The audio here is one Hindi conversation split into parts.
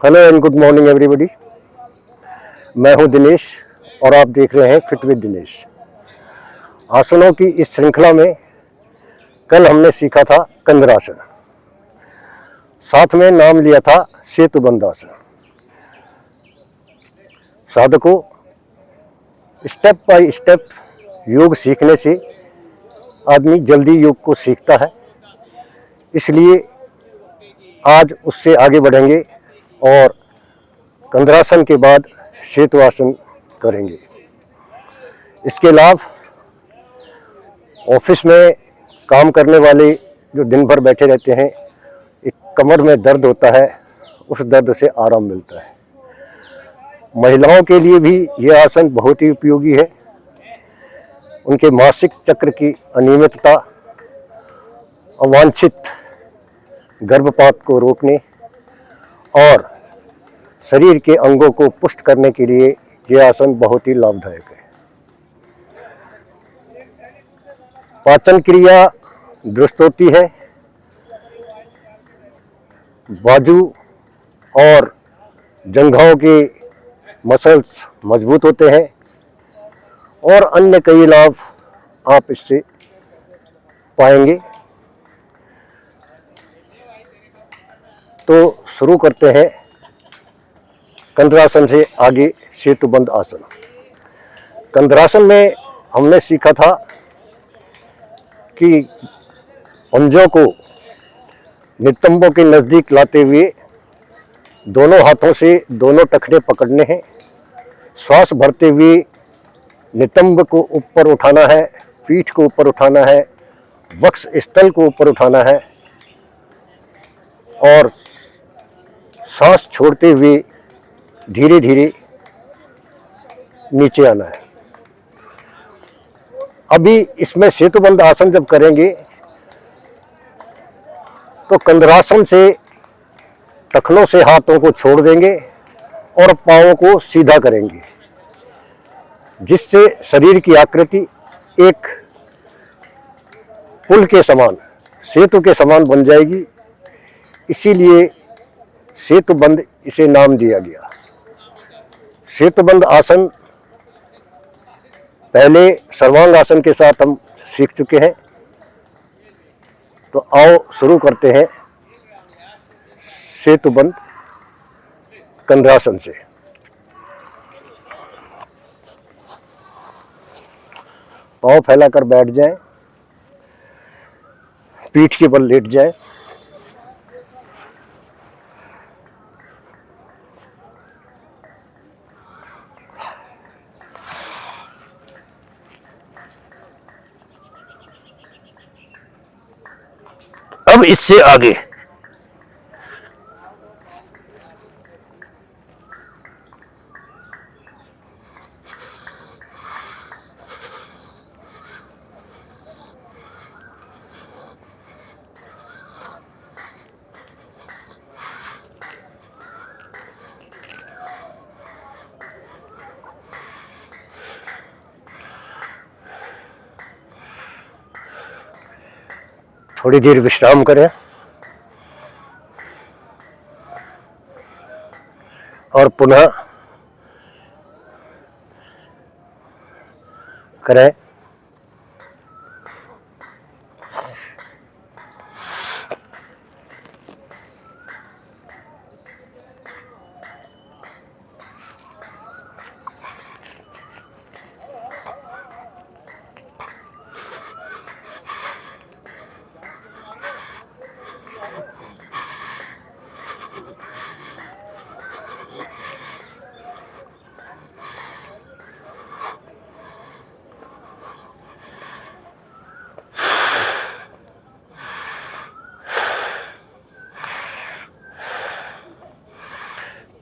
Hello and good morning everybody. मैं हूं दिनेश और आप देख रहे हैं फिट विद दिनेश। आसनों की इस श्रृंखला में कल हमने सीखा था कंद्रासन, साथ में नाम लिया था सेतुबंध आसन। साधकों, स्टेप बाय स्टेप योग सीखने से आदमी जल्दी योग को सीखता है, इसलिए आज उससे आगे बढ़ेंगे और कंद्रासन के बाद सेतुआसन करेंगे। इसके लाभ ऑफिस में काम करने वाले जो दिन भर बैठे रहते हैं, एक कमर में दर्द होता है, उस दर्द से आराम मिलता है। महिलाओं के लिए भी यह आसन बहुत ही उपयोगी है। उनके मासिक चक्र की अनियमितता, अवांछित गर्भपात को रोकने और शरीर के अंगों को पुष्ट करने के लिए यह आसन बहुत ही लाभदायक है। पाचन क्रिया दुरुस्त होती है, बाजू और जंघाओं के मसल्स मजबूत होते हैं और अन्य कई लाभ आप इससे पाएंगे। तो शुरू करते हैं कंद्रासन से आगे सेतुबंध आसन। कंद्रासन में हमने सीखा था कि पंजों को नितंबों के नज़दीक लाते हुए दोनों हाथों से दोनों टखने पकड़ने हैं। श्वास भरते हुए नितंब को ऊपर उठाना है, पीठ को ऊपर उठाना है, वक्ष स्थल को ऊपर उठाना है और सांस छोड़ते हुए धीरे धीरे नीचे आना है। अभी इसमें सेतुबंध आसन जब करेंगे तो कंद्रासन से टखनों से हाथों को छोड़ देंगे और पांवों को सीधा करेंगे, जिससे शरीर की आकृति एक पुल के समान, सेतु के समान बन जाएगी। इसीलिए सेतुबंध इसे नाम दिया गया। सेतुबंध आसन पहले सर्वांग आसन के साथ हम सीख चुके हैं, तो आओ शुरू करते हैं सेतुबंध कंद्रासन से। पांव फैलाकर बैठ जाएं, पीठ के बल लेट जाएं। अब इससे आगे थोड़ी देर विश्राम करें और पुनः करें।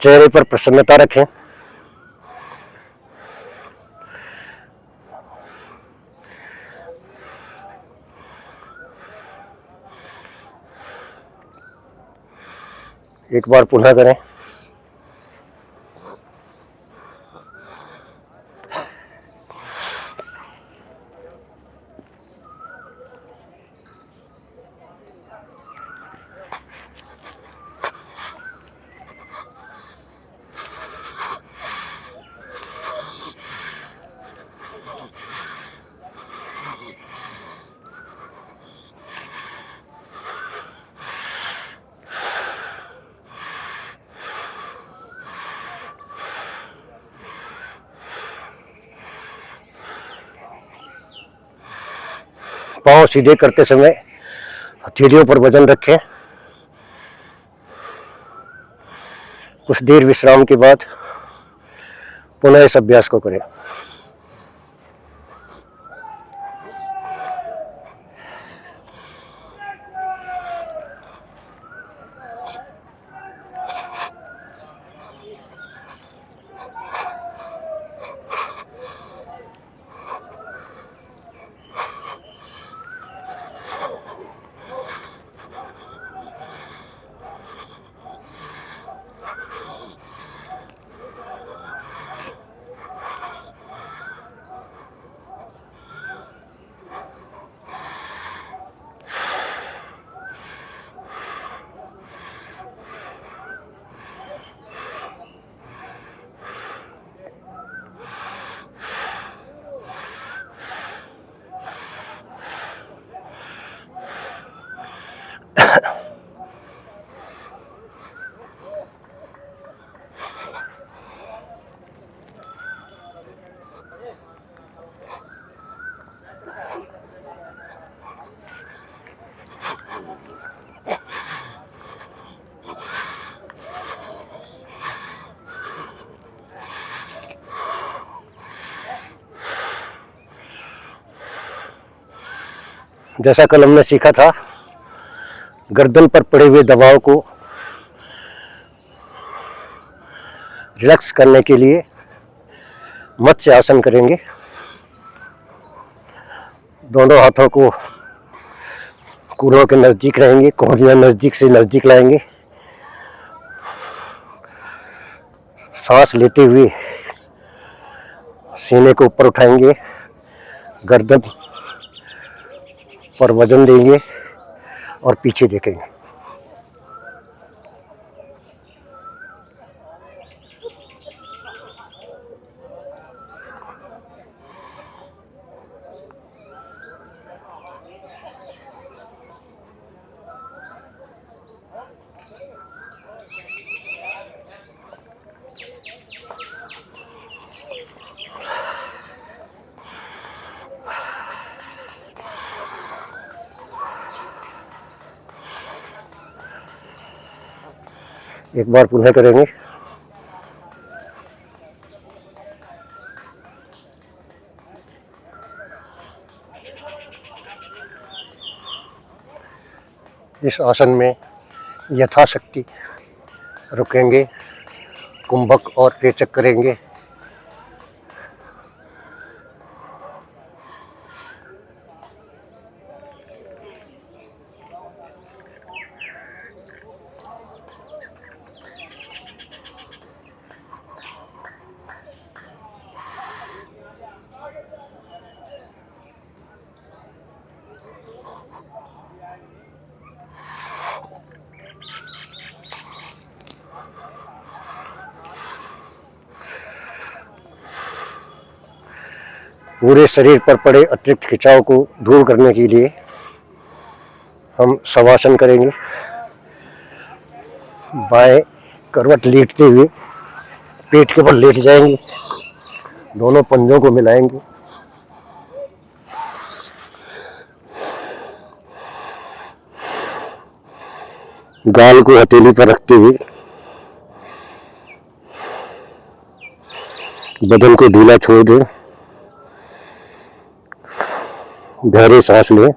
चेहरे पर प्रसन्नता रखें। एक बार पुनः करें। पांव सीधे करते समय हथेलियों पर वजन रखें। कुछ देर विश्राम के बाद पुनः इस अभ्यास को करें। जैसा कल हमने सीखा था, गर्दन पर पड़े हुए दबाव को रिलैक्स करने के लिए मत्स्य आसन करेंगे। दोनों हाथों को कूल्हों के नजदीक रहेंगे, कोहनियां नजदीक से नजदीक लाएंगे। सांस लेते हुए सीने को ऊपर उठाएंगे, गर्दन पर वजन देंगे और पीछे देखेंगे। एक बार पुनः करेंगे। इस आसन में यथाशक्ति रुकेंगे, कुंभक और रेचक करेंगे। पूरे शरीर पर पड़े अतिरिक्त खिंचाव को दूर करने के लिए हम शवासन करेंगे। बाएं करवट लेटते हुए पेट के बल लेट जाएंगे, दोनों पंजों को मिलाएंगे। गाल को हथेली पर रखते हुए बदन को ढीला छोड़ दें। गहरी सांस लें।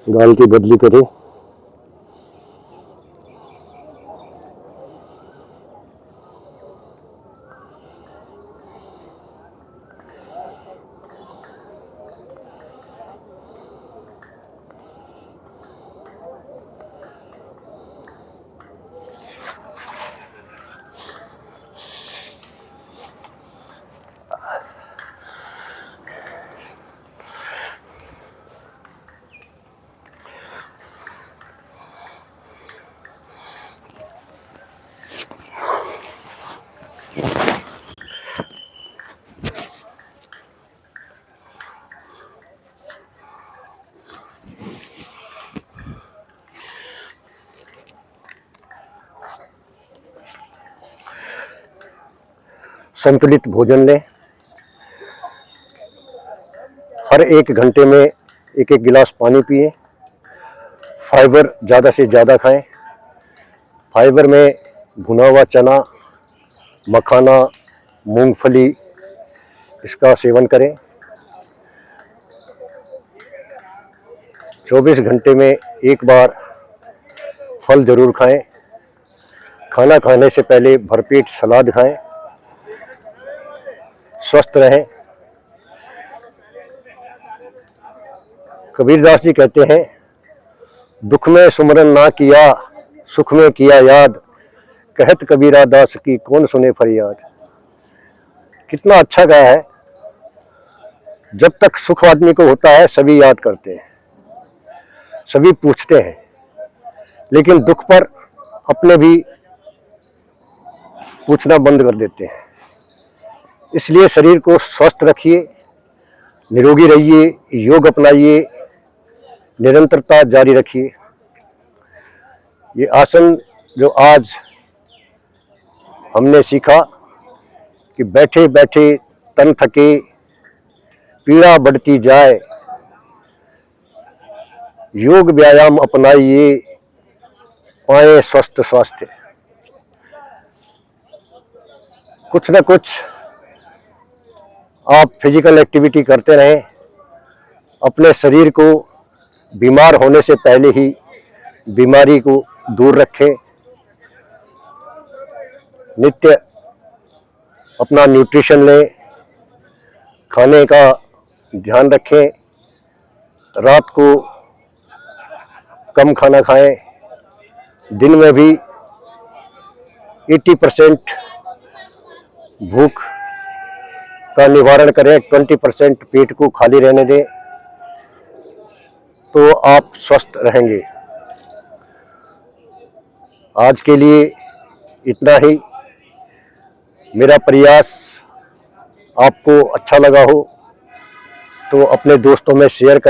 गाल की बदली करें। संतुलित भोजन लें। हर 1 घंटे में 1-1 गिलास पानी पिए। फाइबर ज़्यादा से ज़्यादा खाएं। फाइबर में भुना हुआ चना, मखाना, मूंगफली, इसका सेवन करें। 24 घंटे में 1 बार फल जरूर खाएं। खाना खाने से पहले भरपेट सलाद खाएं। स्वस्थ रहें। कबीरदास जी कहते हैं, दुख में सुमरन ना किया, सुख में किया याद, कहत कबीरा दास की कौन सुने फरियाद। कितना अच्छा गाया है। जब तक सुख आदमी को होता है सभी याद करते हैं, सभी पूछते हैं, लेकिन दुख पर अपने भी पूछना बंद कर देते हैं। इसलिए शरीर को स्वस्थ रखिए, निरोगी रहिए, योग अपनाइए, निरंतरता जारी रखिए। ये आसन जो आज हमने सीखा कि बैठे बैठे तन थके, पीड़ा बढ़ती जाए, योग व्यायाम अपनाइए, पाए स्वस्थ स्वास्थ्य। कुछ न कुछ आप फिजिकल एक्टिविटी करते रहें। अपने शरीर को बीमार होने से पहले ही बीमारी को दूर रखें। नित्य अपना न्यूट्रिशन लें, खाने का ध्यान रखें, रात को कम खाना खाएं, दिन में भी 80% भूख का निवारण करें, 20% पेट को खाली रहने दें, तो आप स्वस्थ रहेंगे। आज के लिए इतना ही। मेरा प्रयास आपको अच्छा लगा हो तो अपने दोस्तों में शेयर करें।